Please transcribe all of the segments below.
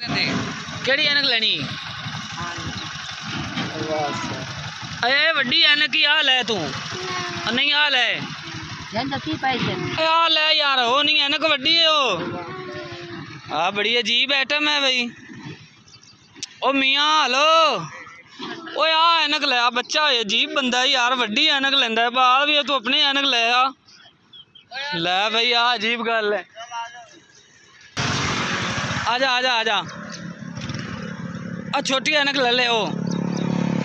केड़ी ऐनक लेनी? अरे वड्डी ऐनक ही आ ले तू। नहीं आ ले आ ले यार, वो नहीं ऐनक वड्डी है वो। हाँ बड़ी अजीब आइटम है भाई। ओ मियाँ हेलो, ओ आ ऐनक ले। बच्चा अजीब बंदा है यार, वड्डी ऐनक लेंदा है। बाल भी है तू अपनी ऐनक ले आ ले भाई। आ अजीब गल है। आजा आजा आजा, आ छोटी ऐनक ले ले। ओ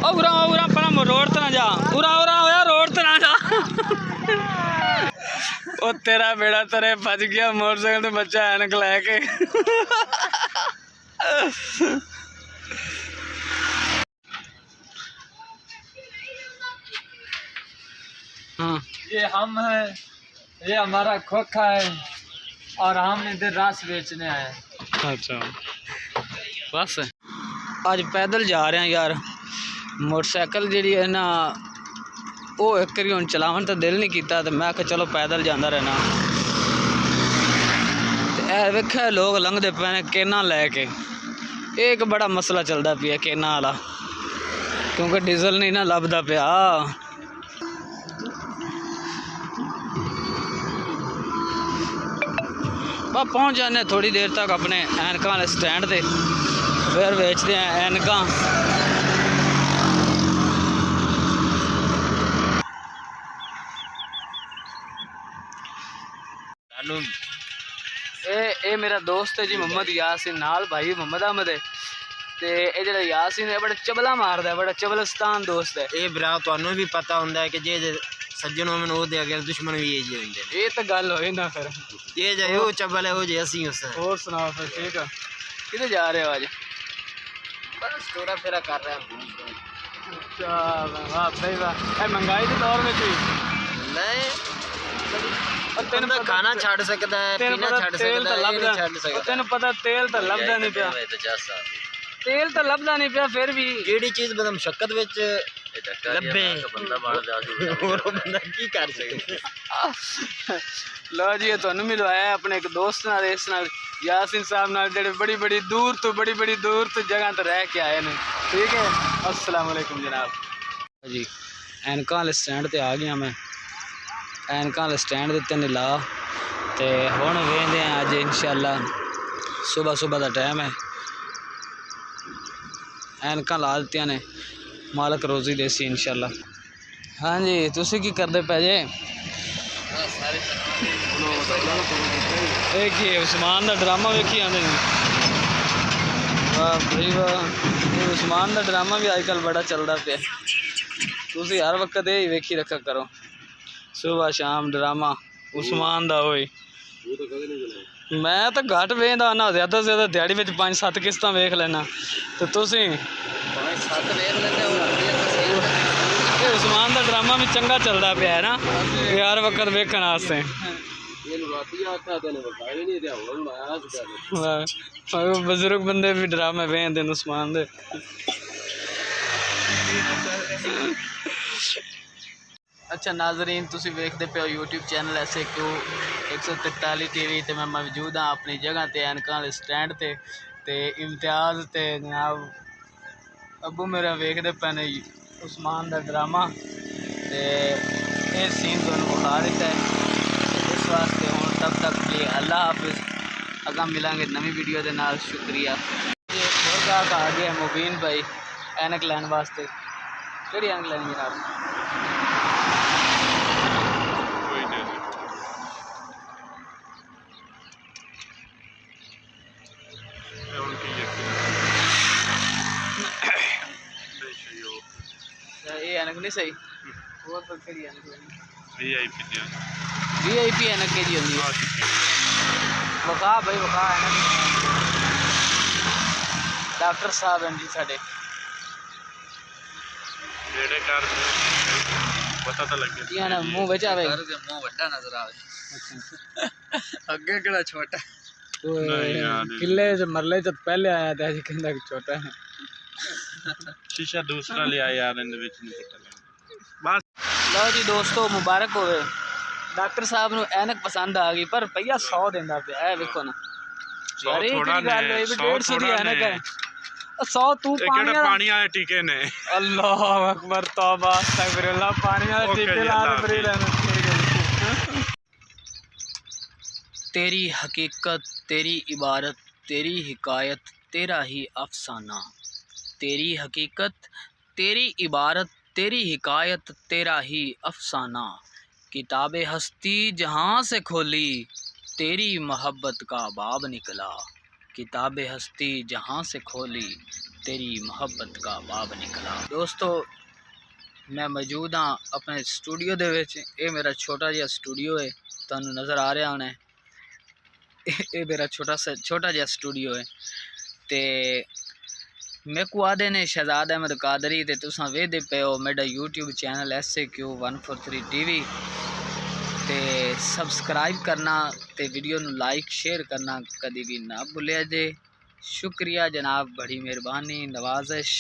उरा उरा पर रोड तो ना जा, उरा उरा होया रोड तो ना जा। ओ तेरा बेड़ा तेरे फज गया मोटरसाइकिल तो बच्चा ऐनक लेके। हाँ ये हम है, ये हमारा खोखा है और हम इधर रास बेचने आए। अच्छा बस आज पैदल जा रहे हैं यार। मोटरसाइकिल जी है ना वो एक बारी हम चलावन तो दिल नहीं किया, तो मैं चलो पैदल जाता रहना। वेखे लोग लंघते पे ने केना लैके। एक बड़ा मसला चलता पिया केना वाला, क्योंकि डीजल नहीं ना लभदा पिया। बस पहुँच जाने थोड़ी देर तक अपने ऐनकां वाले स्टैंड पे, फिर बेचते हैं ऐनकां। ये मेरा दोस्त है जी मोहम्मद यासीन, नाल भाई मोहम्मद अहमद है। ते ये जेड़ा यासीन है बड़ा चबला मारदा है, बड़ा चबलस्तान दोस्त है। ये भरा तुहानू भी पता होंदा है कि जे सज्जन होवन वो दे अगर दुश्मन भी ये जे होंदे ने। ये तो गल होई ना फिर। ये जे वो चबल है वो जे असी उस। और सुनाओ फिर ठीक है, किधर जा रहे हो आज? बस थोड़ा फेरा कर रहे हैं। अच्छा वाह भाई वाह। महंगाई के दौर में भी नहीं तेन खाना छड़ सकता है, पीना छड़ सकता है, ये नहीं छड़ सकता। तेन पता तेल तो लभदा नहीं पिया, तेल तो लभदा नहीं पिया। फिर भी जेड़ी चीज बदम शक्कत विच लब्बे और बंदा की कर सकदा। लो जी तुहानू मिलवाया अपने एक दोस्त नाल, इस नाल यासीन साहब नाल, जेड़े बड़ी बड़ी दूर तो जगह तो रह के आए ने। ठीक है, अस्सलाम वालेकुम जनाब जी। ऐनकां वाले स्टैंड ते आ गया मैं। ऐनकां वाले स्टैंड दे उत्ते ने ला ते हुण वेंदे हैं अज इंशाअल्लाह। सुबह का टाइम है, ऐनकां ला दित्तियां ने, मालक रोजी देसी इंशाअल्लाह। हाँ जी तुसी की करदे पे जे? एक ही उस्मान का ड्रामा वेखी आंदे ने। वाह भाई वाह, ये उस्मान का ड्रामा भी आजकल बड़ा चलता पे। तुसी हर वक्त यही वेखी रखा करो, सुबह शाम ड्रामा उस्मान दा होई। मैं तो घट वेखदा ना, ज़्यादा से ज़्यादा दिहाड़ी में 5-7 किस्तां वेख लेना। तो तुसी 5-7 वेख लेते हो। ये उस्मान का ड्रामा भी चंगा चलता पे है ना, ये हर वक्त वेखण वास्ते। बजुर्ग बंदे भी ड्रामे वेखदे ने उस्मान दे। अच्छा नाजरीन तुसी वेखदे पे हो यूट्यूब चैनल ऐसे क्यों 143 TV ते मैं मौजूद हाँ अपनी जगह ते ऐनकां वाले स्टैंड ते इम्तियाज़ ते जनाब अबू मेरा वेखदे पे ने उस्मान दा ड्रामा ते ये सीन तुहानू विखा दित्ता है। इस वास्ते हुण तब तक के लिए अल्लाह हाफिज़। अगां मिलांगे नवी वीडियो दे नाल। शुक्रिया। ये और गाहक आ गया मुबीन भाई ऐनक लैन वास्ते। केड़ी ऐनक लैनी जनाब? ये ऐनक नहीं सही, और फिर केड़ी ऐनक लेनी? VIP ऐनक के जी होंदी है। वखा भाई वखा ऐनक। डॉक्टर साहब हैं जी साडे नेड़े कर पता तो लगे जी ना मुंह विच आवे, मुंह वड्डा नजर आवे। अगे केड़ा छोटा तो किले च मरले च पहले आया था जी, कहंदा कि छोटा है। शीशा दूसरा ले आया यार, इन विच नहीं पता लगा। बस लो जी दोस्तों मुबारक होवे, डॉक्टर साहब नू ऐनक पसंद आ गई, पर रुपया 100 देंदा पिया। वेखो ना यार ये थोड़ा की गल ने, है 100 150 दी थोड़ा ऐनक ने। है 100 तू ਇਹ पानी ਕਿਹੜੇ ਪਾਣੀ ਵਾਲੇ ਟੀਕੇ ਨੇ अल्लाह अकबर तौबा अस्तगफिरुल्लाह पानी वाला ओके टीके जी, ला अल्लाह फ्री हाफिज। लेना तेरी हकीकत तेरी इबारत तेरी हिकायत तेरा ही अफसाना तेरी हकीकत तेरी इबारत तेरी हिकायत तेरा ही अफसाना किताब हस्ती जहाँ से खोली तेरी मोहब्बत का बाब निकला किताब हस्ती जहाँ से खोली तेरी मोहब्बत का बाब निकला। दोस्तों मैं मौजूद हाँ अपने स्टूडियो दे विच। ये मेरा छोटा जिहा स्टूडियो है, तुहानूं नज़र आ रहा होना ये मेरा छोटा जिहा स्टूडियो है। ते मेरे को आदे ने शहजाद अहमद कादरी ते तुसां वेखदे पे हो मेरा यूट्यूब चैनल SAQ143 TV ते सब्सक्राइब करना ते वीडियो नू लाइक शेयर करना कभी भी ना भुलिया जे। शुक्रिया जनाब, बड़ी मेहरबानी नवाजिश।